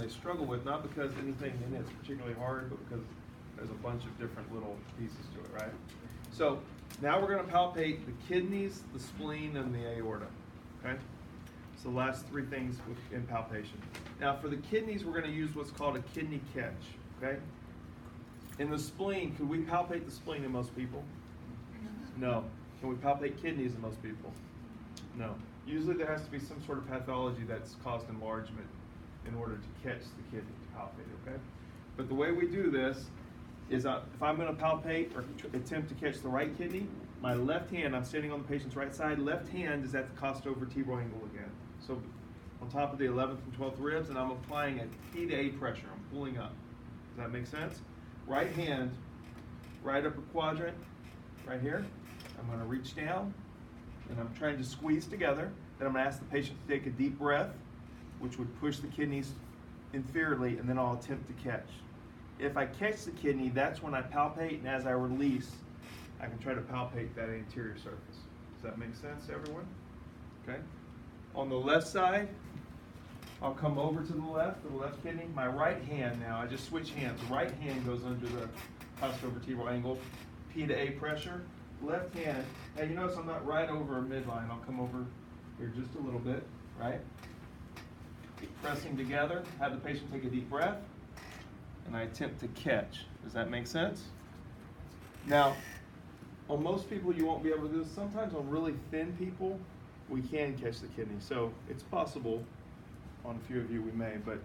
they struggle with, not because anything in it's particularly hard, but because there's a bunch of different little pieces to it, right? So now we're going to palpate the kidneys, the spleen, and the aorta, okay? So the last three things in palpation. Now for the kidneys, we're going to use what's called a kidney catch, okay? In the spleen, could we palpate the spleen in most people? No. Can we palpate kidneys in most people? No. Usually there has to be some sort of pathology that's caused enlargement in order to catch the kidney to palpate, okay? But the way we do this is if I'm going to palpate or attempt to catch the right kidney, my left hand, I'm standing on the patient's right side, left hand is at the costovertebral angle again. So on top of the 11th and 12th ribs, and I'm applying a P to A pressure. I'm pulling up. Does that make sense? Right hand, right upper quadrant, right here. I'm going to reach down, and I'm trying to squeeze together. Then I'm going to ask the patient to take a deep breath, which would push the kidneys inferiorly, and then I'll attempt to catch. If I catch the kidney, that's when I palpate, and as I release, I can try to palpate that anterior surface. Does that make sense to everyone? Okay. On the left side, I'll come over to the left, for the left kidney. My right hand now, I just switch hands. Right hand goes under the costovertebral angle, P to A pressure. Left hand, now you notice I'm not right over midline. I'll come over here just a little bit, right? Keep pressing together, have the patient take a deep breath, and I attempt to catch. Does that make sense? Now, on most people you won't be able to do this. Sometimes on really thin people, we can catch the kidney. So it's possible, on a few of you we may, but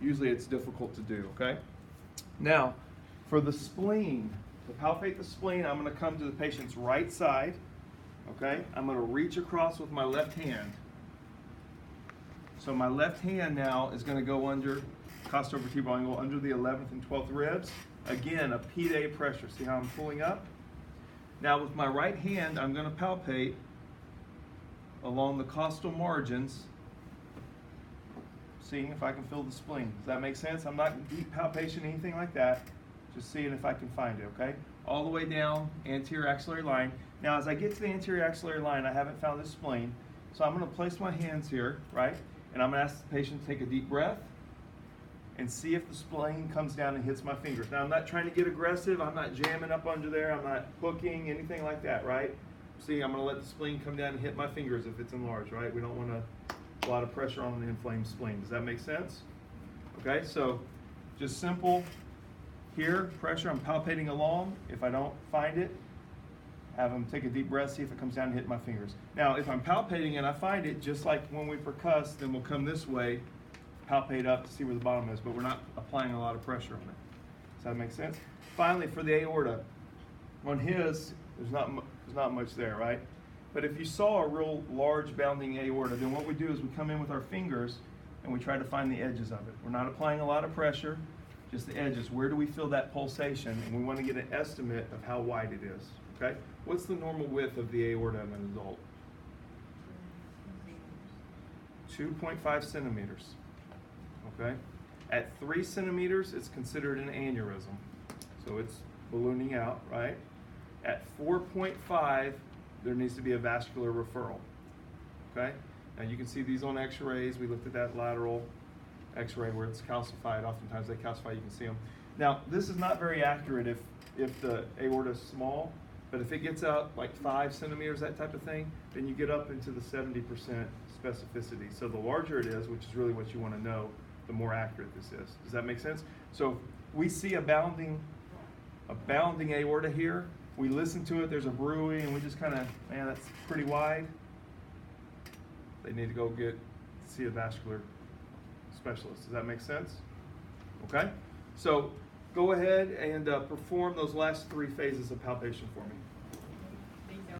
usually it's difficult to do, okay? Now, for the spleen, to palpate the spleen, I'm going to come to the patient's right side, okay? I'm going to reach across with my left hand. So my left hand now is going to go under costovertebral angle, under the 11th and 12th ribs. Again, a P to A pressure. See how I'm pulling up? Now with my right hand, I'm going to palpate along the costal margins, seeing if I can feel the spleen. Does that make sense? I'm not deep palpation, anything like that. Just seeing if I can find it, okay? All the way down, anterior axillary line. Now as I get to the anterior axillary line, I haven't found the spleen. So I'm going to place my hands here, right? And I'm going to ask the patient to take a deep breath and see if the spleen comes down and hits my fingers. Now I'm not trying to get aggressive. I'm not jamming up under there. I'm not hooking, anything like that, right? See, I'm going to let the spleen come down and hit my fingers if it's enlarged, right? We don't want a lot of pressure on an inflamed spleen. Does that make sense? Okay, so just simple. Here, pressure, I'm palpating along. If I don't find it, have them take a deep breath, see if it comes down and hit my fingers. Now, if I'm palpating and I find it, just like when we percuss, then we'll come this way, palpate up to see where the bottom is, but we're not applying a lot of pressure on it. Does that make sense? Finally, for the aorta, on his, there's not much there, right? But if you saw a real large bounding aorta, then what we do is we come in with our fingers and we try to find the edges of it. We're not applying a lot of pressure, just the edges. Where do we feel that pulsation? And we want to get an estimate of how wide it is, okay? What's the normal width of the aorta in an adult? 2.5 centimeters, okay? At 3 centimeters, it's considered an aneurysm. So it's ballooning out, right? At 4.5, there needs to be a vascular referral, okay? Now you can see these on x-rays. We looked at that lateral x-ray where it's calcified. Oftentimes they calcify, you can see them. Now this is not very accurate if the aorta is small, but if it gets out like 5 centimeters, that type of thing, then you get up into the 70% specificity. So the larger it is, which is really what you want to know, the more accurate this is. Does that make sense? So we see a bounding aorta here. We listen to it, there's a bruit, and we just kind of, man, that's pretty wide. They need to go see a vascular specialist. Does that make sense? Okay? So go ahead and perform those last 3 phases of palpation for me.